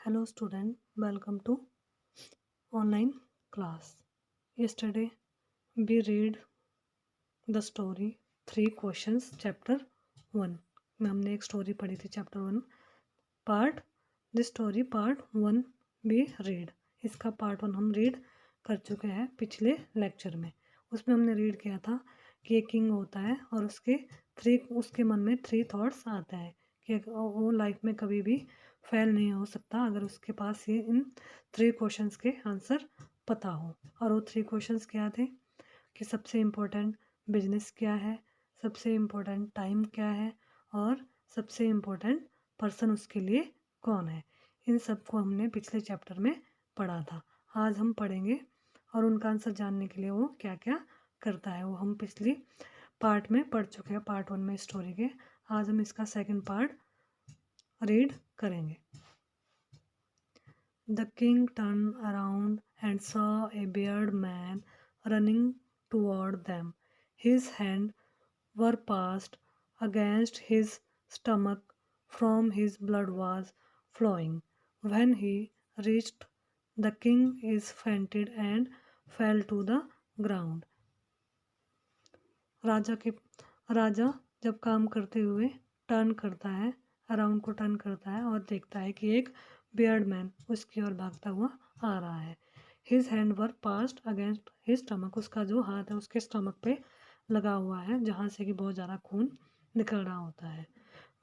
Hello student, welcome to online class. Yesterday we read the story three questions chapter 1 में हमने एक story पढ़ी थी chapter 1 part this story part 1 भी read इसका पार्ट 1 हम रीड कर चुके हैं पिछले लेक्चर में। उसमें हमने रीड किया था कि एक किंग होता है और उसके मन में थ्री थॉट्स आते हैं कि वो लाइफ में कभी भी फेल नहीं हो सकता अगर उसके पास ये इन थ्री क्वेश्चंस के आंसर पता हो। और वो थ्री क्वेश्चंस क्या थे कि सबसे इम्पोर्टेंट बिजनेस क्या है, सबसे इम्पोर्टेंट टाइम क्या है और सबसे इम्पोर्टेंट पर्सन उसके लिए कौन है। इन सब को हमने पिछले चैप्टर में पढ़ा था। आज हम पढ़ेंगे और उनका आंसर जानने के लिए वो क्या क्या करता है वो हम पिछली पार्ट में पढ़ चुके हैं, पार्ट 1 में स्टोरी के। आज हम इसका सेकंड पार्ट रीड करेंगे। The king turned around and saw a bearded man running toward them. His hands were passed against his stomach, from his blood was flowing. When he reached the king is fainted and fell to the ground. राजा जब काम करते हुए turn करता है, around को turn करता है और देखता है कि एक बियर्ड मैन उसकी ओर भागता हुआ आ रहा है। हिज हैंड वर पास्ड अगेंस्ट हिज स्टमक, उसका जो हाथ है उसके स्टमक पे लगा हुआ है जहाँ से कि बहुत ज़्यादा खून निकल रहा होता है।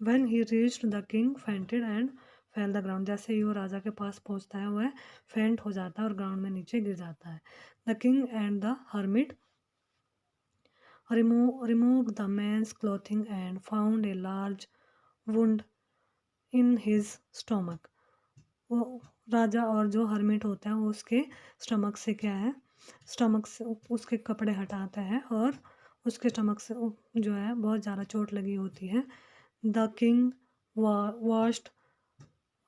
When he reached the king fainted and fell the ground, जैसे ही वो राजा के पास पहुँचता है वह फेंट हो जाता है और ग्राउंड में नीचे गिर जाता है। The king and the hermit removed the man's clothing and found a large wound in his stomach. वो राजा और जो हर्मिट होता है वो उसके स्टमक से क्या है, स्टमक से उसके कपड़े हटाते हैं और उसके स्टमक से जो है बहुत ज़्यादा चोट लगी होती है। The king washed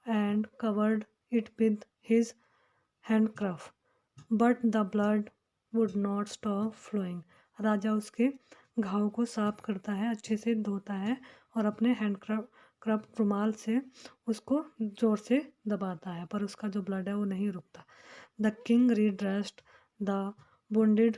and covered it with his handkerchief, but the blood would not stop flowing. राजा उसके घाव को साफ करता है, अच्छे से धोता है और अपने हैंडक्रफ रुमाल से उसको जोर से दबाता है, पर उसका जो ब्लड है वो नहीं रुकता। The king redressed the wounded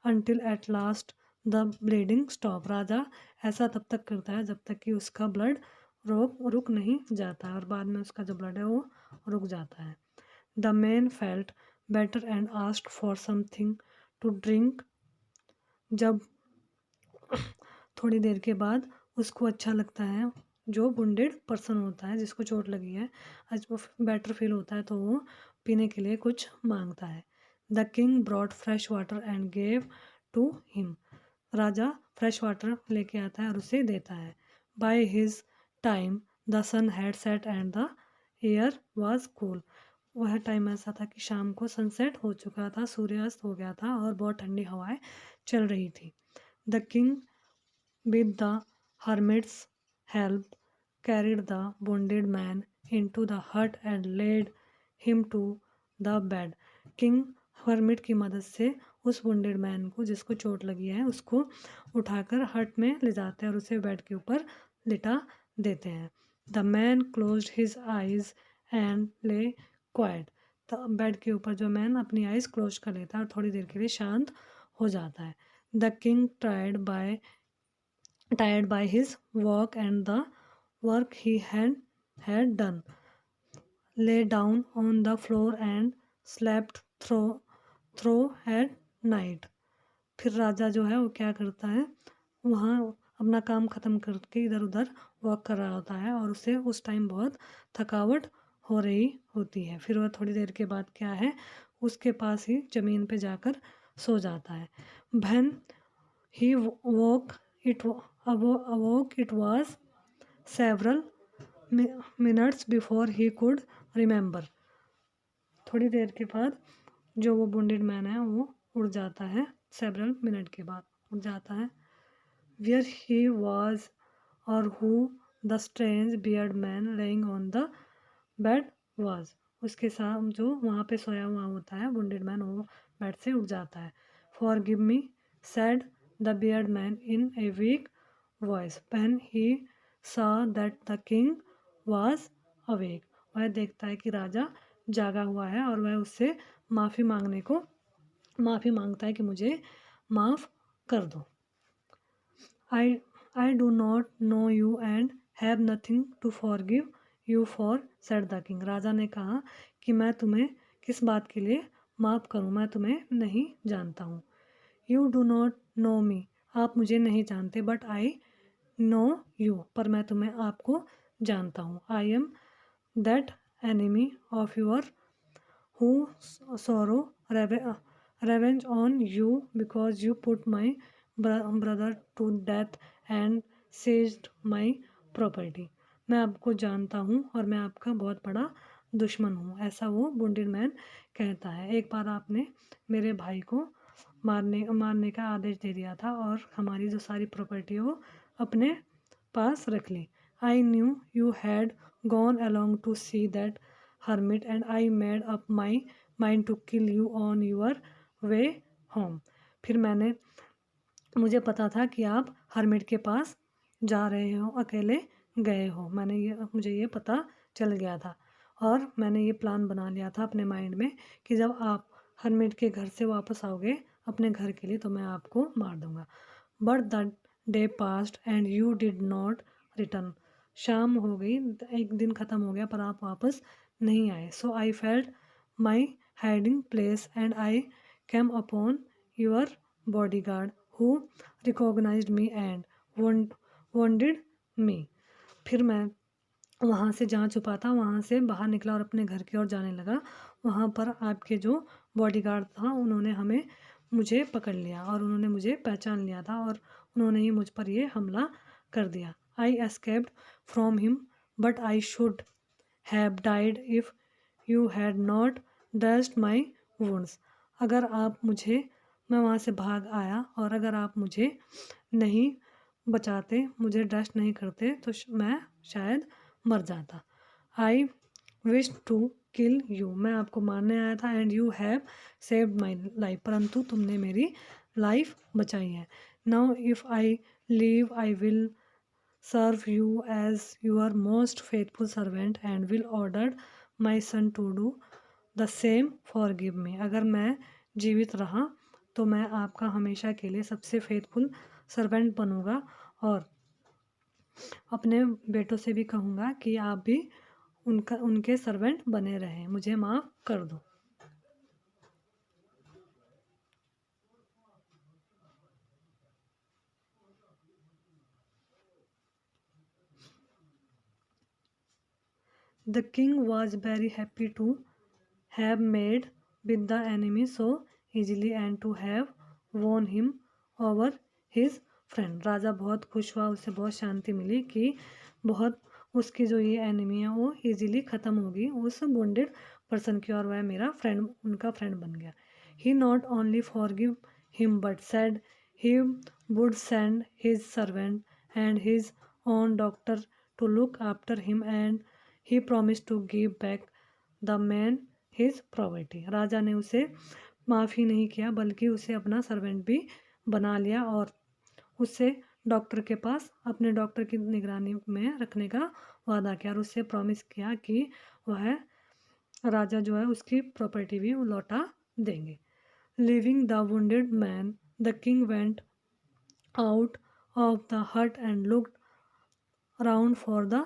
until at last the bleeding stop. राजा ऐसा तब तक करता है जब तक कि उसका ब्लड रुक नहीं जाता है और बाद में उसका जो ब्लड है वो रुक जाता है। The man felt better and asked for something to drink. जब थोड़ी देर के बाद उसको अच्छा लगता है, जो वुंडेड पर्सन होता है जिसको चोट लगी है, आज वो बेटर फील होता है तो वो पीने के लिए कुछ मांगता है। The king brought fresh water and gave to him. राजा फ्रेश वाटर लेके आता है और उसे देता है। By his time the sun had set and the air was cool. वह टाइम ऐसा था कि शाम को सनसेट हो चुका था, सूर्यास्त हो गया था और बहुत ठंडी हवाएं चल रही थी। The king with the hermit's help carried the wounded man into the hut and laid him to the bed. King hermit की मदद से उस wounded man को, जिसको चोट लगी है, उसको उठाकर हट में ले जाते हैं और उसे बेड के ऊपर लिटा देते हैं। The man closed his eyes and ले क्वाइट। बेड के ऊपर जो मैन अपनी आइज क्लोज कर लेता है और थोड़ी देर के लिए शांत हो जाता है। The king tired by his work and the work he had done, lay down on the floor and slept through at night. फिर राजा जो है वो क्या करता है, वहाँ अपना काम ख़त्म करके इधर उधर वॉक कर रहा होता है और उसे उस टाइम बहुत थकावट हो रही होती है। फिर वह थोड़ी देर के बाद क्या है, उसके पास ही ज़मीन पे जाकर सो जाता है। When he awoke, it was several minutes before he could remember. थोड़ी देर के बाद जो वो wounded man है वो उड़ जाता है, several minute के बाद उड़ जाता है। Where he was or who the strange bearded man laying on the bed was. उसके साथ जो वहाँ पे सोया हुआ होता है wounded man, वो बेड से उठ जाता है। Forgive me, said the bearded man in a weak voice when he saw that the king was awake. वह देखता है कि राजा जागा हुआ है और वह उससे माफ़ी मांगता है कि मुझे माफ़ कर दो। I I do not know you and have nothing to forgive you for, said the king. राजा ने कहा कि मैं तुम्हें किस बात के लिए माफ़ करूं, मैं तुम्हें नहीं जानता हूँ। You do not know me, आप मुझे नहीं जानते, but I know you, पर मैं तुम्हें आपको जानता हूँ। I am that enemy of your who sorrow revenge on you because you put my brother to death and seized my property. मैं आपको जानता हूँ और मैं आपका बहुत बड़ा दुश्मन हूँ, ऐसा वो वुंडेड मैन कहता है। एक बार आपने मेरे भाई को मारने का आदेश दे दिया था और हमारी जो सारी प्रॉपर्टी है वो अपने पास रख ली। I knew you had gone along to see that hermit and I made up my mind to kill you on your way home. फिर मुझे पता था कि आप हर्मिट के पास जा रहे हो, अकेले गए हो। मुझे ये पता चल गया था और मैंने ये प्लान बना लिया था अपने माइंड में कि जब आप हर्मिट के घर से वापस आओगे अपने घर के लिए तो मैं आपको मार दूंगा। But the day past and you did not return. शाम हो गई, एक दिन ख़त्म हो गया पर आप वापस नहीं आए। So I felt my hiding place and I came upon your bodyguard who recognised me and wounded me. फिर मैं वहाँ से जहाँ छुपा था वहाँ से बाहर निकला और अपने घर की ओर जाने लगा। वहाँ पर आपके जो बॉडीगार्ड था उन्होंने मुझे पकड़ लिया और उन्होंने मुझे पहचान लिया था और उन्होंने ही मुझ पर ये हमला कर दिया। I escaped from him but I should have died if you had not dressed my wounds. अगर आप मुझे मैं वहाँ से भाग आया और अगर आप मुझे नहीं बचाते, मुझे ड्रेस नहीं करते तो मैं शायद मर जाता। I wish to kill you, मैं आपको मारने आया था। And you have saved my life, परंतु तुमने मेरी लाइफ बचाई है। Now if I leave I will serve you as your most faithful servant and will order my son to do the same forgive me. अगर मैं जीवित रहा तो मैं आपका हमेशा के लिए सबसे फेथफुल सर्वेंट बनूंगा और अपने बेटों से भी कहूँगा कि आप भी उनके सर्वेंट बने रहें, मुझे माफ़ कर दो। The king was very happy to have made with the enemy so easily and to have won him over his friend. राजा बहुत खुश हुआ, उसे बहुत शांति मिली कि बहुत उसकी जो ये एनिमी है वो इजीली ख़त्म होगी उस वुंडेड पर्सन की और वह मेरा फ्रेंड उनका फ्रेंड बन गया। He not only forgive him but said he would send his servant and his own doctor to look after him and he promised to give back the man his property. राजा ने उसे माफ़ ही नहीं किया बल्कि उसे अपना सर्वेंट भी बना लिया और उससे डॉक्टर के पास अपने डॉक्टर की निगरानी में रखने का वादा किया और उससे प्रॉमिस किया कि वह राजा जो है उसकी प्रॉपर्टी भी लौटा देंगे। Leaving the wounded man, the king went out of the hut and looked around for the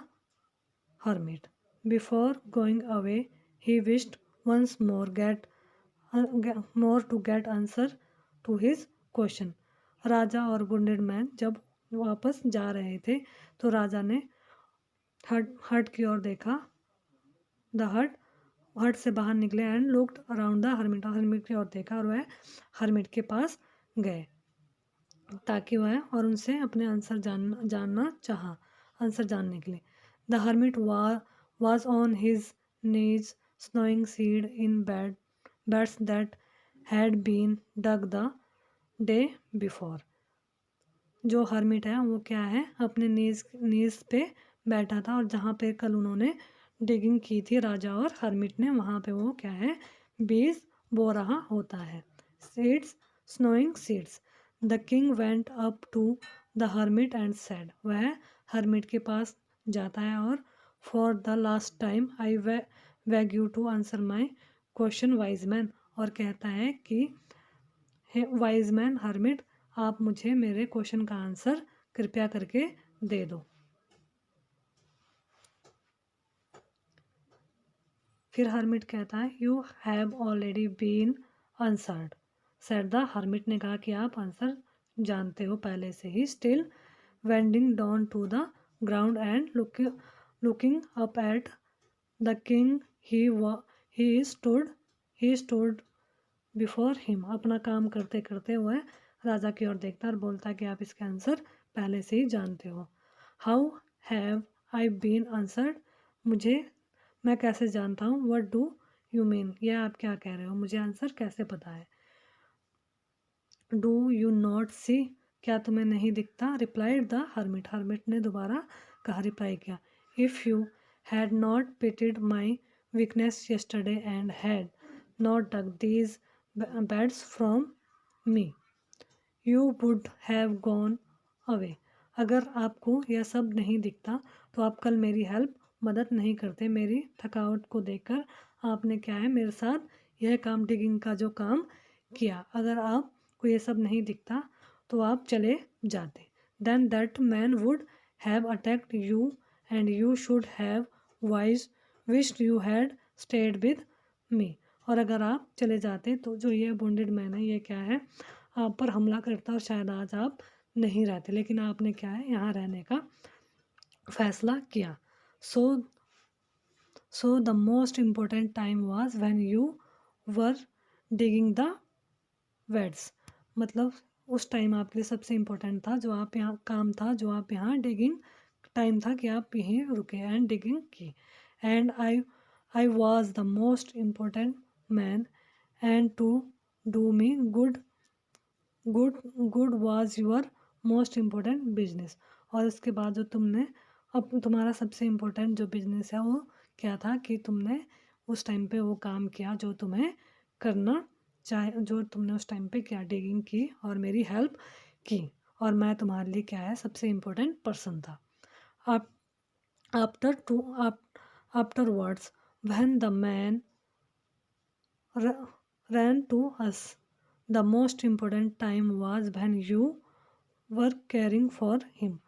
hermit. Before going away, he wished once more to get answer to his question. राजा और wounded man जब वापस जा रहे थे तो राजा ने हट की ओर देखा। द हट से बाहर निकले and looked around the hermit की ओर देखा और वह हर्मिट के पास गए ताकि वह और उनसे अपने आंसर जानने के लिए। The hermit was on his knees snowing seed in beds that had been dug the day before. जो हर्मिट है वो क्या है अपने नीज पे बैठा था और जहाँ पे कल उन्होंने डिगिंग की थी राजा और हर्मिट ने वहाँ पे वो क्या है बीज बो रहा होता है। Seeds snowing seeds. The king went up to the hermit and said, वह हर्मिट के पास जाता है और for the last time I beg you to answer my question wise man. और कहता है कि वाइज मैन हर्मिट, आप मुझे मेरे क्वेश्चन का आंसर कृपया करके दे दो। फिर हर्मिट कहता है you have already been answered. Said the hermit ने कहा कि आप आंसर जानते हो पहले से ही। Still wending down to the ground and looking up at the king he stood before him. अपना काम करते करते वह राजा की ओर देखता और बोलता कि आप इसका आंसर पहले से ही जानते हो। How have I been answered, मैं कैसे जानता हूँ। व्हाट डू यू मीन, यह आप क्या कह रहे हो, मुझे आंसर कैसे पता है। डू यू नॉट सी, क्या तुम्हें नहीं दिखता। रिप्लाइड द हर्मिट, हर्मिट ने दोबारा कहा, रिप्लाई किया। If you had not pitied my weakness yesterday and had not dug these beds from me you would have gone away. अगर आपको यह सब नहीं दिखता तो आप कल मेरी मदद नहीं करते। मेरी थकावट को देखकर आपने क्या है मेरे साथ यह काम, डिगिंग का जो काम किया। अगर आपको ये सब नहीं दिखता तो आप चले जाते। Then that man would have attacked you and you should have wise wished you had stayed with me. और अगर आप चले जाते तो जो ये वुंडेड मैन है ये क्या है, आप पर हमला करता और शायद आज आप नहीं रहते, लेकिन आपने क्या है यहाँ रहने का फैसला किया। So the most important time was when you were digging the weds. मतलब उस टाइम आपके लिए सबसे इम्पोर्टेंट था, जो आप यहाँ काम था, जो आप यहाँ डिगिंग टाइम था कि आप यहीं रुके एंड डिगिंग की। And I was the most important man and to do me good good was your most important business. और उसके बाद जो तुमने अब तुम्हारा सबसे इम्पोर्टेंट जो बिजनेस है वो क्या था कि तुमने उस टाइम पे वो काम किया जो तुम्हें करना चाहे, जो तुमने उस टाइम पे क्या डिगिंग की और मेरी हेल्प की, और मैं तुम्हारे लिए क्या है सबसे इम्पोर्टेंट पर्सन था। आप afterwards when the man ran to us, the most important time was when you were caring for him।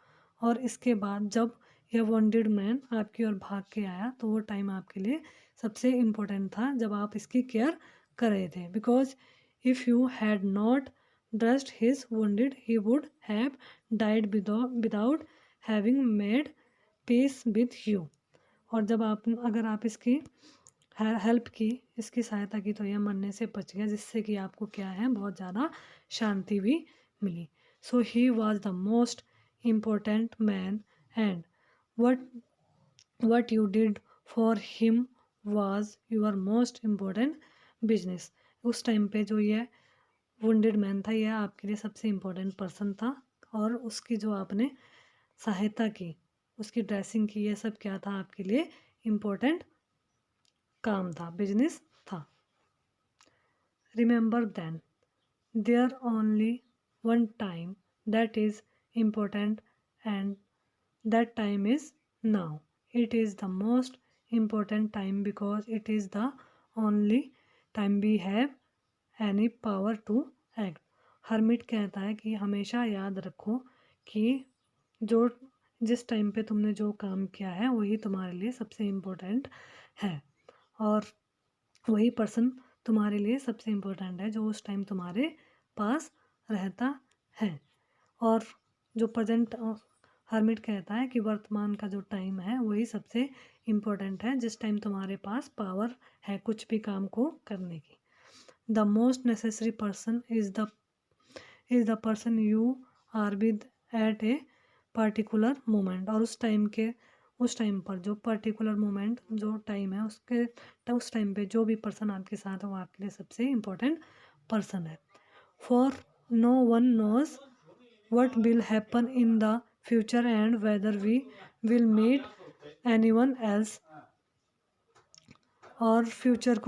और इसके बाद जब यह वॉन्टेड मैन आपकी ओर भाग के आया तो वो टाइम आपके लिए सबसे इम्पोर्टेंट था जब आप इसकी केयर कर रहे थे। Because if you had not dressed his wounded he would have died without having made peace with you. और जब आप अगर आप इसकी हेल्प की, इसकी सहायता की, तो यह मरने से बच गया, जिससे कि आपको क्या है बहुत ज़्यादा शांति भी मिली। So he was the most important man and what you did for him was your most important business. उस टाइम पे जो ये वुंडेड मैन था यह आपके लिए सबसे इम्पोर्टेंट पर्सन था, और उसकी जो आपने सहायता की, उसकी ड्रेसिंग की, यह सब क्या था आपके लिए इम्पोर्टेंट काम था, बिजनेस था। Remember then there only one time that is important and that time is now. It is the most important time because it is the only time we have any power to act. Hermit कहता है कि हमेशा याद रखो कि जो जिस time पे तुमने जो काम किया है वही तुम्हारे लिए सबसे इम्पोर्टेंट है, और वही पर्सन तुम्हारे लिए सबसे इम्पोर्टेंट है जो उस टाइम तुम्हारे पास रहता है। और जो प्रेजेंट हर्मिट कहता है कि वर्तमान का जो टाइम है वही सबसे इम्पोर्टेंट है, जिस टाइम तुम्हारे पास पावर है कुछ भी काम को करने की। The most necessary person is the person you are with at a particular moment. और उस टाइम पर जो पर्टिकुलर मोमेंट जो टाइम है उस टाइम पे जो भी पर्सन आपके साथ है वो आपके लिए सबसे इम्पोर्टेंट पर्सन है। For no one knows what will happen in the future and whether we will meet anyone else। और फ्यूचर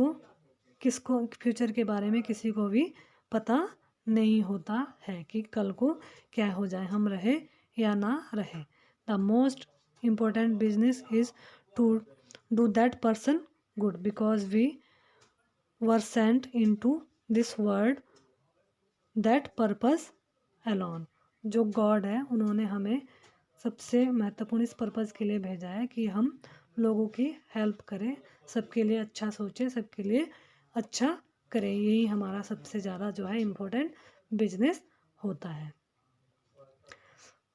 के बारे में किसी को भी पता नहीं होता है कि कल को क्या हो जाए, हम रहे या ना रहे। The most important business is to do that person good, because we were sent into this world that purpose alone. जो गॉड है उन्होंने हमें सबसे महत्वपूर्ण इस पर्पज़ के लिए भेजा है कि हम लोगों की हेल्प करें, सबके लिए अच्छा सोचें, सबके लिए अच्छा करें। यही हमारा सबसे ज़्यादा जो है इम्पोर्टेंट बिजनेस होता है।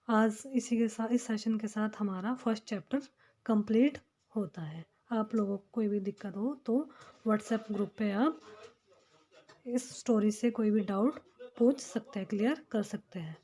आज इसी के साथ, इस सेशन के साथ हमारा फर्स्ट चैप्टर कंप्लीट होता है। आप लोगों को कोई भी दिक्कत हो तो व्हाट्सएप ग्रुप पे आप इस स्टोरी से कोई भी डाउट पूछ सकते हैं, क्लियर कर सकते हैं।